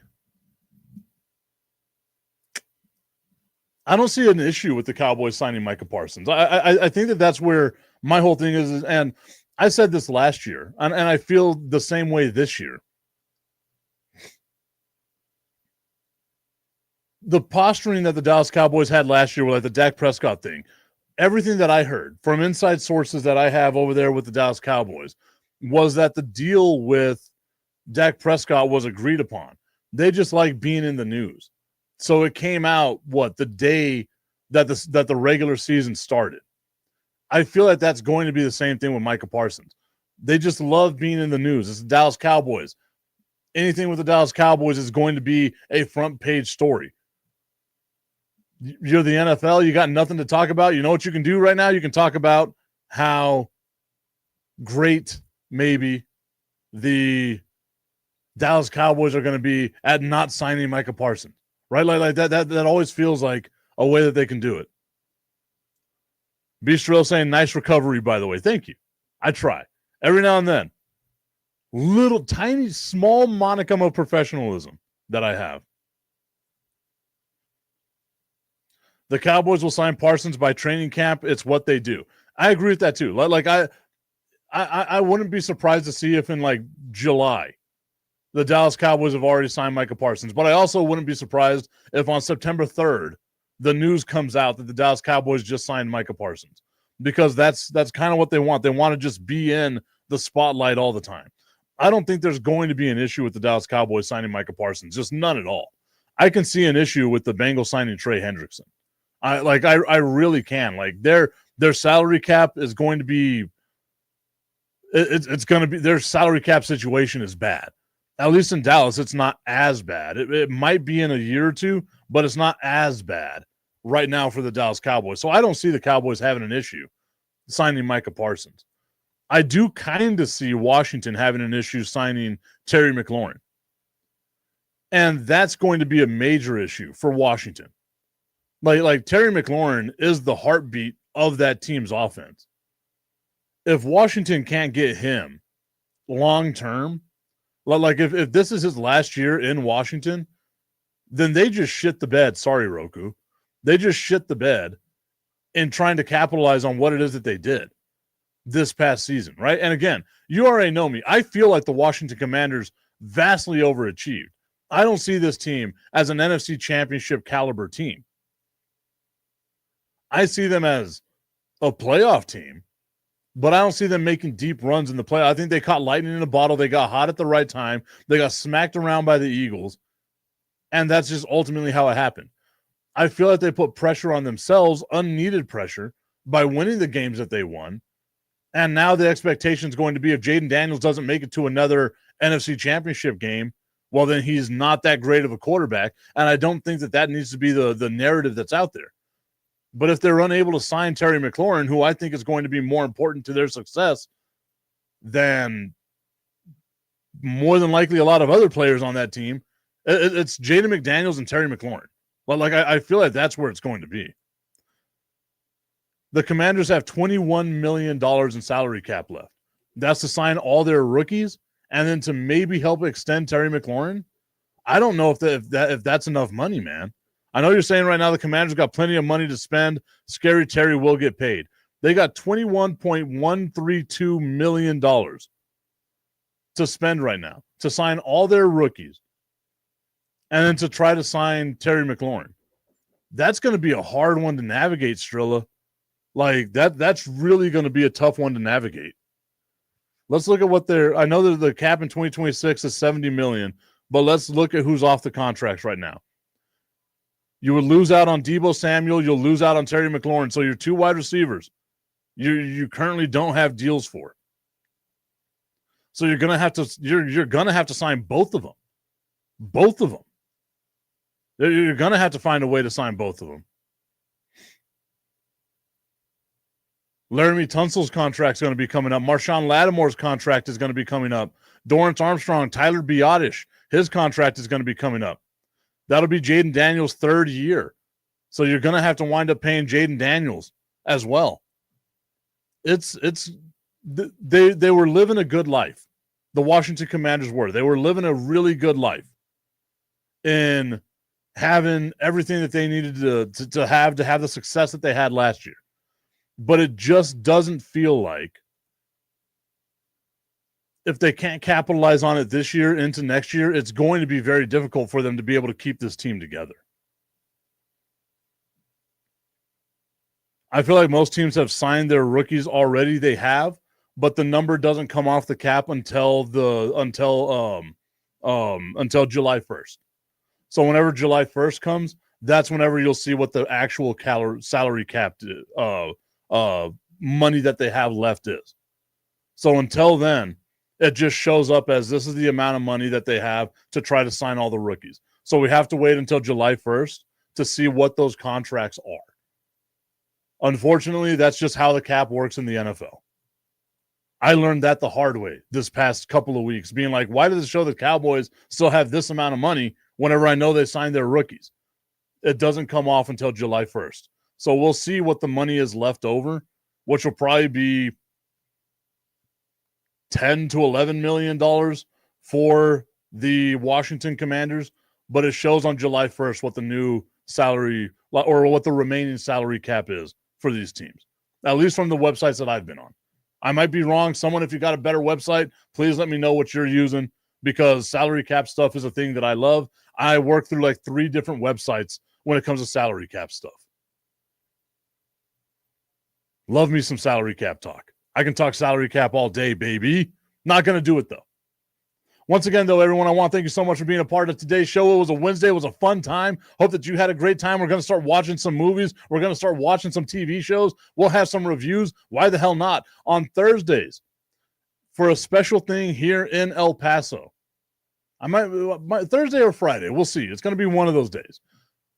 an issue with the Cowboys signing Micah Parsons. I think that's where my whole thing is, and I said this last year, and I feel the same way this year. The posturing that the Dallas Cowboys had last year with like the Dak Prescott thing, everything that I heard from inside sources that I have over there with the Dallas Cowboys was that the deal with Dak Prescott was agreed upon. They just like being in the news. So it came out, the day that the regular season started. I feel like that's going to be the same thing with Micah Parsons. They just love being in the news. It's the Dallas Cowboys. Anything with the Dallas Cowboys is going to be a front page story. You're the NFL. You got nothing to talk about. You know what you can do right now? You can talk about how great maybe the Dallas Cowboys are going to be at not signing Micah Parsons, right? Like that always feels like a way that they can do it. Bistro saying, nice recovery, by the way. Thank you. I try. Every now and then. Little, tiny, small monicum of professionalism that I have. The Cowboys will sign Parsons by training camp. It's what they do. I agree with that too. Like I wouldn't be surprised to see if in like July the Dallas Cowboys have already signed Micah Parsons. But I also wouldn't be surprised if on September 3rd, the news comes out that the Dallas Cowboys just signed Micah Parsons, because that's kind of what they want. They want to just be in the spotlight all the time. I don't think there's going to be an issue with the Dallas Cowboys signing Micah Parsons, just none at all. I can see an issue with the Bengals signing Trey Hendrickson. I really can. Like their salary cap is going to be it's going to be, their salary cap situation is bad. At least in Dallas, it's not as bad. It might be in a year or two, but it's not as bad right now for the Dallas Cowboys. So I don't see the Cowboys having an issue signing Micah Parsons. I do kind of see Washington having an issue signing Terry McLaurin. And that's going to be a major issue for Washington. Like Terry McLaurin is the heartbeat of that team's offense. If Washington can't get him long term, like if this is his last year in Washington, then they just shit the bed. Sorry, Roku. They just shit the bed in trying to capitalize on what it is that they did this past season, right? And again, you already know me. I feel like the Washington Commanders vastly overachieved. I don't see this team as an NFC Championship caliber team. I see them as a playoff team, but I don't see them making deep runs in the play. I think they caught lightning in a bottle. They got hot at the right time. They got smacked around by the Eagles, and that's just ultimately how it happened. I feel like they put pressure on themselves, unneeded pressure, by winning the games that they won. And now the expectation is going to be if Jaden Daniels doesn't make it to another NFC Championship game, well, then he's not that great of a quarterback. And I don't think that needs to be the narrative that's out there. But if they're unable to sign Terry McLaurin, who I think is going to be more important to their success than more than likely a lot of other players on that team, it's Jaden McDaniels and Terry McLaurin. But I feel like that's where it's going to be. The Commanders have $21 million in salary cap left. That's to sign all their rookies and then to maybe help extend Terry McLaurin. I don't know if that's enough money, man. I know you're saying right now the Commanders got plenty of money to spend. Scary Terry will get paid. They got $21.132 million to spend right now to sign all their rookies and then to try to sign Terry McLaurin. That's going to be a hard one to navigate, Strilla. Like that's really going to be a tough one to navigate. Let's look at what I know that the cap in 2026 is $70 million, but let's look at who's off the contracts right now. You would lose out on Deebo Samuel. You'll lose out on Terry McLaurin. So your two wide receivers, you currently don't have deals for. So you're gonna have to sign both of them. Both of them. You're gonna have to find a way to sign both of them. Laramie Tunsil's contract is going to be coming up. Marshawn Lattimore's contract is going to be coming up. Dorrance Armstrong, Tyler Biotish, his contract is going to be coming up. That'll be Jaden Daniels' third year. So you're going to have to wind up paying Jaden Daniels as well. They were living a good life. The Washington Commanders were. They were living a really good life in having everything that they needed to have the success that they had last year. But it just doesn't feel like if they can't capitalize on it this year into next year, it's going to be very difficult for them to be able to keep this team together. I feel like most teams have signed their rookies already. They have, but the number doesn't come off the cap until July 1st. So whenever July 1st comes, that's whenever you'll see what the actual salary cap money that they have left is. So until then, it just shows up as this is the amount of money that they have to try to sign all the rookies. So we have to wait until July 1st to see what those contracts are. Unfortunately, that's just how the cap works in the NFL. I learned that the hard way this past couple of weeks, being like, why does it show the Cowboys still have this amount of money whenever I know they signed their rookies? It doesn't come off until July 1st. So we'll see what the money is left over, which will probably be $10 to $11 million for the Washington Commanders, but it shows on July 1st what the new salary or what the remaining salary cap is for these teams, at least from the websites that I've been on. I might be wrong. Someone, if you got a better website, please let me know what you're using. because salary cap stuff is a thing that I love. I work through like 3 different websites when it comes to salary cap stuff. Love me some salary cap talk. I can talk salary cap all day, baby. Not going to do it, though. Once again, though, everyone, I want to thank you so much for being a part of today's show. It was a Wednesday. It was a fun time. Hope that you had a great time. We're going to start watching some movies. We're going to start watching some TV shows. We'll have some reviews. Why the hell not? On Thursdays for a special thing here in El Paso. I might Thursday or Friday. We'll see. It's going to be one of those days.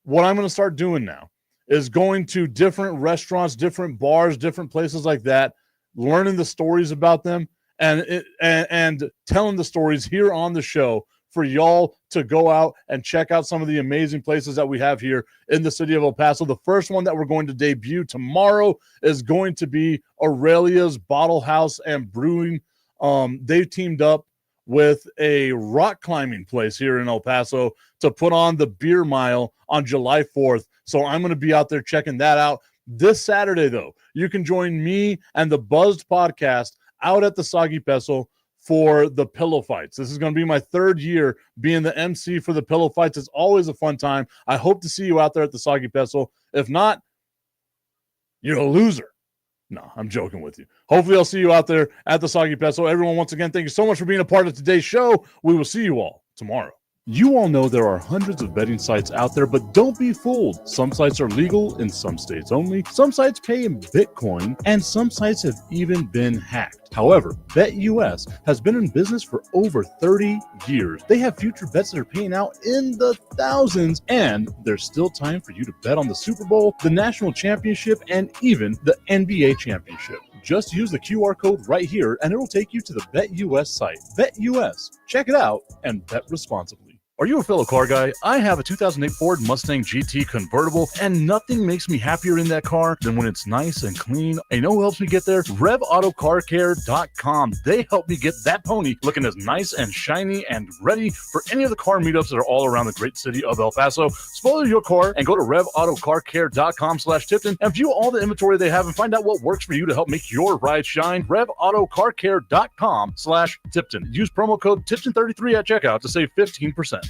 What I'm going to start doing now is going to different restaurants, different bars, different places like that, learning the stories about them, and telling the stories here on the show for y'all to go out and check out some of the amazing places that we have here in the city of El Paso. The first one that we're going to debut tomorrow is going to be Aurelia's Bottle House and Brewing. They've teamed up with a rock climbing place here in El Paso to put on the beer mile on July 4th. So I'm going to be out there checking that out. This Saturday, though, you can join me and the Buzzed podcast out at the Soggy Peso for the pillow fights. This is going to be my 3rd year being the MC for the pillow fights. It's always a fun time. I hope to see you out there at the Soggy Peso. If not, you're a loser. No, I'm joking with you. Hopefully I'll see you out there at the Soggy Peso. Everyone, once again, thank you so much for being a part of today's show. We will see you all tomorrow. You all know there are hundreds of betting sites out there, but don't be fooled. Some sites are legal in some states only. Some sites pay in Bitcoin, and some sites have even been hacked. However, BetUS has been in business for over 30 years. They have future bets that are paying out in the thousands, and there's still time for you to bet on the Super Bowl, the National Championship, and even the NBA Championship. Just use the QR code right here, and it will take you to the BetUS site. BetUS. Check it out and bet responsibly. Are you a fellow car guy? I have a 2008 Ford Mustang GT convertible, and nothing makes me happier in that car than when it's nice and clean. And you know who helps me get there? RevAutoCarCare.com. They help me get that pony looking as nice and shiny and ready for any of the car meetups that are all around the great city of El Paso. Spoil your car and go to RevAutoCarCare.com/Tipton and view all the inventory they have and find out what works for you to help make your ride shine. RevAutoCarCare.com/Tipton. Use promo code Tipton33 at checkout to save 15%.